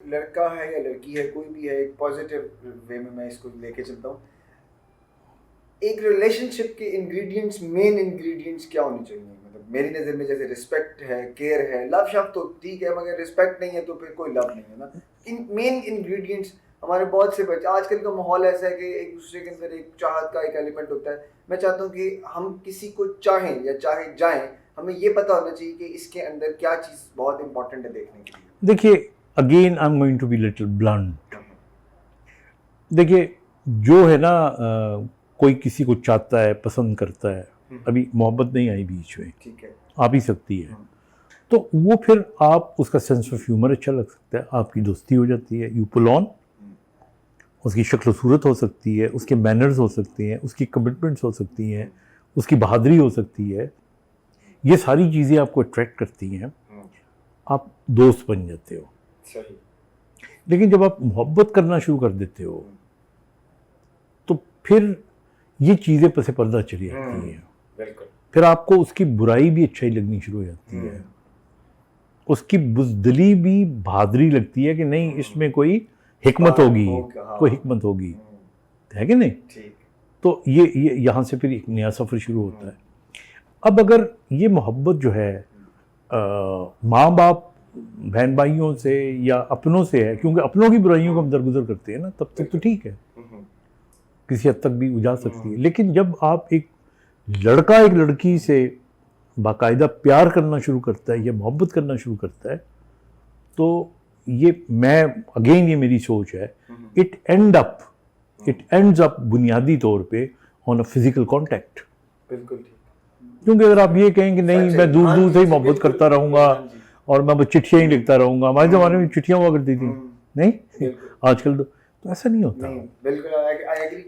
لڑکا ہے یا لڑکی ہے کوئی بھی ہے، ایک پازیٹیو وے میں اس کو لے کے چلتا ہوں. ایک ریلیشن شپ کے انگریڈینٹس، مین انگریڈینٹس کیا ہونے چاہیے؟ مطلب میری نظر میں جیسے رسپیکٹ ہے، کیئر ہے، لو شب تو ٹھیک ہے، مگر رسپیکٹ نہیں ہے تو پھر کوئی لو نہیں ہے نا. ان مین انگریڈینٹس ہمارے بہت سے بچے، آج کل کا ماحول ایسا ہے کہ ایک دوسرے کے اندر ایک چاہت کا ایک ایلیمنٹ ہوتا ہے. میں چاہتا ہوں کہ ہم کسی کو چاہیں یا چاہے جائیں، ہمیں یہ پتہ ہونا چاہیے کہ اس کے اندر کیا چیز بہت امپورٹنٹ ہے دیکھنے کے لیے. دیکھیے again I am going to be little blunt. دیکھیے جو ہے نا کوئی کسی کو چاہتا ہے، پسند کرتا ہے، ابھی محبت نہیں آئی بیچ میں، ٹھیک ہے، آ بھی سکتی ہے، تو وہ پھر آپ اس کا سینس آف ہیومر اچھا لگ سکتا ہے، آپ کی دوستی ہو جاتی ہے، یو پل آن. اس کی شکل و صورت ہو سکتی ہے، اس کے مینرز ہو سکتے ہیں، اس کی کمٹمنٹس ہو سکتی ہیں، اس کی بہادری ہو سکتی ہے. یہ ساری چیزیں آپ کو اٹریکٹ کرتی ہیں، آپ دوست بن جاتے ہو. صحیح. لیکن جب آپ محبت کرنا شروع کر دیتے ہو تو پھر یہ چیزیں پس پردہ چلی جاتی ہیں. بالکل. پھر آپ کو اس کی برائی بھی اچھائی لگنی شروع ہو جاتی ہے، اس کی بزدلی بھی بہادری لگتی ہے کہ نہیں اس میں کوئی حکمت ہوگی، کوئی حکمت ہوگی، ہے کہ نہیں؟ تو یہ یہاں سے پھر ایک نیا سفر شروع ہوتا ہے. اب اگر یہ محبت جو ہے ماں باپ بہن بھائیوں سے یا اپنوں سے ہے، کیونکہ اپنوں کی برائیوں کو ہم درگزر کرتے ہیں نا، تب تک تو ٹھیک ہے، کسی حد تک بھی جا سکتی ہے. لیکن جب آپ ایک لڑکا ایک لڑکی سے باقاعدہ پیار کرنا شروع کرتا ہے یا محبت کرنا شروع کرتا ہے تو یہ میں اگین یہ میری سوچ ہے، اٹ اینڈز اپ بنیادی طور پہ آن اے فزیکل کانٹیکٹ. بالکل. کیونکہ اگر آپ یہ کہیں کہ نہیں میں دور دور سے ہی محبت کرتا رہوں گا اور میں بس چٹھیاں ہی لکھتا رہوں گا، ہمارے زمانے میں چٹھیاں ہوا کرتی تھیں، نہیں آج کل تو ایسا نہیں ہوتا.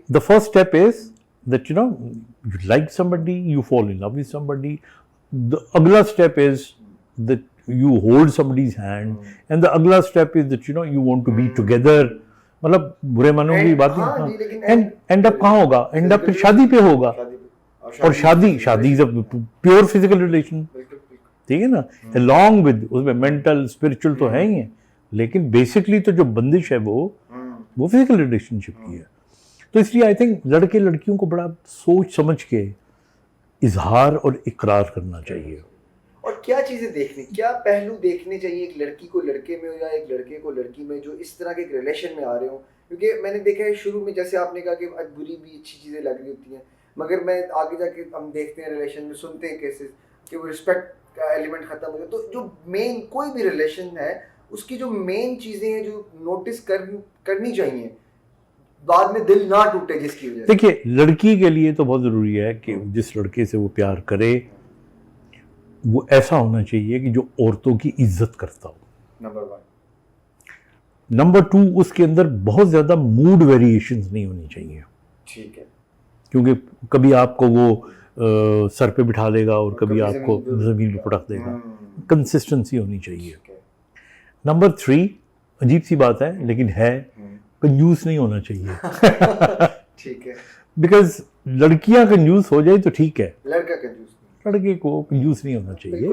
The first step is that you like somebody, you fall in love with somebody. The اگلا step is that you hold somebody's hand and the اگلا step is that you want to be together. مطلب برے معنوں کی بات نہیں. And اپ کہاں ہوگا؟ اینڈ اپ پھر شادی پہ ہوگا. اور شادی از اے پیور فزیکل ریلیشن، ٹھیک ہے نا، along with اس میں مینٹل اسپرچل تو ہے ہی ہیں، لیکن بیسکلی تو جو بندش ہے وہ فزیکل ریلیشن شپ کی ہے. تو اس لیے آئی تھنک لڑکے لڑکیوں کو بڑا سوچ سمجھ کے اظہار اور اقرار کرنا چاہیے. اور کیا چیزیں دیکھنی، کیا پہلو دیکھنے چاہیے ایک لڑکی کو لڑکے میں ہو یا ایک لڑکے کو لڑکی میں جو اس طرح کے ایک ریلیشن میں آ رہے ہوں؟ کیونکہ میں نے دیکھا ہے شروع میں جیسے آپ نے کہا کہ بری بھی اچھی چیزیں لگ رہی ہوتی ہیں، مگر میں آگے جا کے ہم دیکھتے ہیں ریلیشن میں سنتے ہیں کیسز کہ وہ رسپیکٹ کا ایلیمنٹ ختم ہو جائے. تو جو مین کوئی بھی ریلیشن ہے اس کی جو مین چیزیں ہیں جو نوٹس کرنی چاہیے بعد میں دل نہ ٹوٹے جس کی وجہ سے. دیکھیے لڑکی کے لیے تو بہت ضروری ہے کہ جس لڑکے سے وہ پیار کرے وہ ایسا ہونا چاہیے کہ جو عورتوں کی عزت کرتا ہو، نمبر 1. نمبر 2 اس کے اندر بہت زیادہ موڈ ویریشنز نہیں ہونی چاہیے. ٹھیک ہے. کیونکہ کبھی آپ کو وہ سر پہ بٹھا دے گا اور کبھی آپ کو زمین پہ پٹک دے گا. کنسسٹنسی ہونی چاہیے. نمبر 3 عجیب سی بات ہے لیکن ہے، کنجوس نہیں ہونا چاہیے. ٹھیک ہے. بیکاز لڑکیاں کنجوس ہو جائے تو ٹھیک ہے، لڑکا کنجوس، لڑکے کو کنجوس نہیں ہونا چاہیے.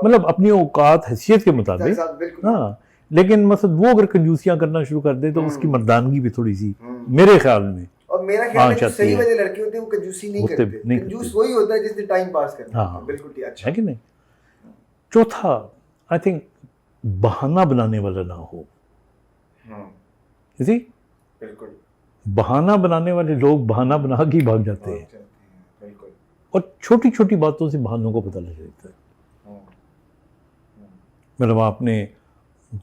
مطلب اپنی اوقات حیثیت کے مطابق، ہاں. لیکن مثلا وہ اگر کنجوسیاں کرنا شروع کر دے تو اس کی مردانگی بھی تھوڑی سی میرے خیال میں، اور میرا خیال ہے صحیح والے لڑکے ہوتے ہیں وہ کنجوسی نہیں کرتے. کنجوس وہی ہوتا ہے جس نے ٹائم پاس کرنا. ہاں بالکل اچھا ہے کہ نہیں. چوتھا آئی تھنک بہانہ بنانے والا نہ ہو. جی بالکل. بہانہ بنانے والے لوگ بہانہ بنا کے بھاگ جاتے ہیں، بالکل. اور چھوٹی چھوٹی باتوں سے بہانوں کو پتہ لگ جاتا ہے. مطلب آپ نے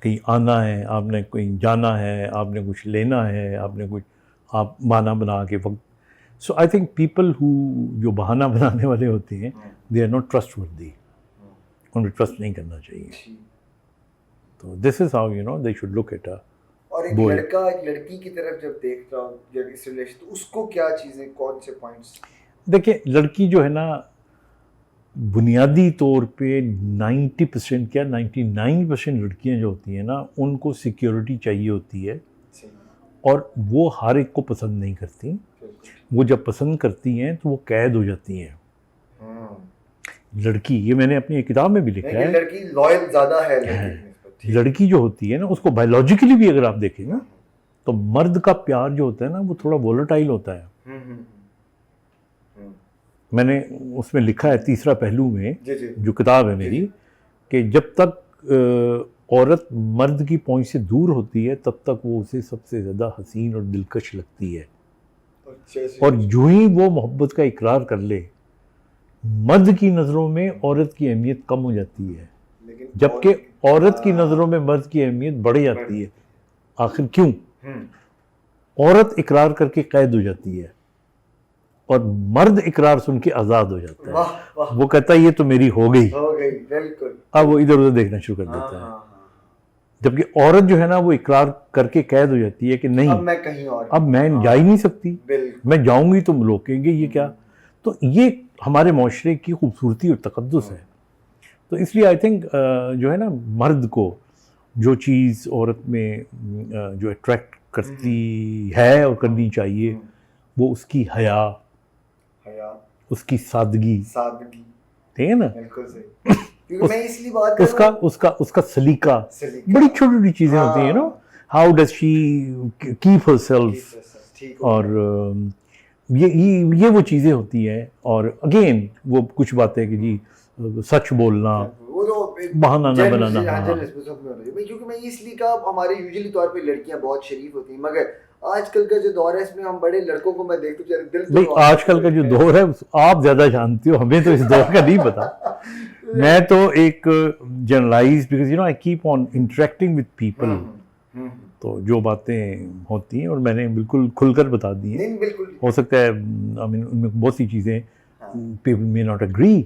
کہیں آنا ہے، آپ نے کہیں جانا ہے، آپ نے کچھ لینا ہے، آپ نے کچھ آپ بہانہ بنا کے وقت. سو آئی تھنک پیپل جو بہانہ بنانے والے ہوتے ہیں دے آر ناٹ ٹرسٹ وردی، ان پہ ٹرسٹ نہیں کرنا چاہیے. تو this is how they should look at. اور ایک لڑکا ایک لڑکی کی طرف جب دیکھ رہا ہوں جب اس ریلیشن تو اس کو کیا چیزیں، کون سے پوائنٹس؟ دیکھیں لڑکی جو ہے نا بنیادی طور پہ 90% کیا 99% لڑکیاں جو ہوتی ہیں نا ان کو سیکیورٹی چاہیے ہوتی ہے، اور وہ ہر ایک کو پسند نہیں کرتی. وہ جب پسند کرتی ہیں تو وہ قید ہو جاتی ہیں. لڑکی، یہ میں نے اپنی کتاب میں بھی لکھا ہے، لڑکی لائل زیادہ ہے. لڑکی جو ہوتی ہے نا اس کو بایولوجیکلی بھی اگر آپ دیکھیں نا تو مرد کا پیار جو ہوتا ہے نا وہ تھوڑا وولٹائل ہوتا ہے. میں نے اس میں لکھا ہے تیسرا پہلو میں جو کتاب ہے میری کہ جب تک عورت مرد کی پہنچ سے دور ہوتی ہے تب تک وہ اسے سب سے زیادہ حسین اور دلکش لگتی ہے, اور جو ہی وہ محبت کا اقرار کر لے مرد کی نظروں میں عورت کی اہمیت کم ہو جاتی ہے, جبکہ عورت کی نظروں میں مرد کی اہمیت بڑھ جاتی ہے. آخر کیوں؟ عورت اقرار کر کے قید ہو جاتی ہے اور مرد اقرار سن کے آزاد ہو جاتا ہے. وہ کہتا ہے یہ تو میری ہو گئی, اب وہ ادھر ادھر دیکھنا شروع کر دیتا ہے. جبکہ عورت جو ہے نا وہ اقرار کر کے قید ہو جاتی ہے کہ نہیں اب میں جا ہی نہیں سکتی, میں جاؤں گی تو لوگ کہیں گے یہ کیا. تو یہ ہمارے معاشرے کی خوبصورتی اور تقدس ہے. تو اس لیے آئی تھنک جو ہے نا مرد کو جو چیز عورت میں جو اٹریکٹ کرتی ہے اور کرنی چاہیے وہ اس کی حیا, اس کی سادگی, ٹھیک ہے نا, اس کا سلیقہ, بڑی چھوٹی چھوٹی چیزیں ہوتی ہیں نا, how does she keep herself, اور یہ وہ چیزیں ہوتی ہیں. اور اگین وہ کچھ باتیں کہ جی سچ بولنا, بہانہ نہ بنانا. کیونکہ میں اس لیے کہا ہمارے یوزلی طور پہ لڑکیاں بہت شریف ہوتی ہیں, مگر آج کل کا جو دور ہے اس میں ہم بڑے لڑکوں کو میں دیکھتا ہوں دل بھائی آج کل کا جو دور ہے آپ زیادہ جانتے ہو, ہمیں تو اس دور کا نہیں پتا. میں تو ایک generalize because you know I keep on interacting with people, تو جو باتیں ہوتی ہیں اور میں نے بالکل کھل کر بتا دی ہیں. ہو سکتا ہے ان میں بہت سی چیزیں people may not agree,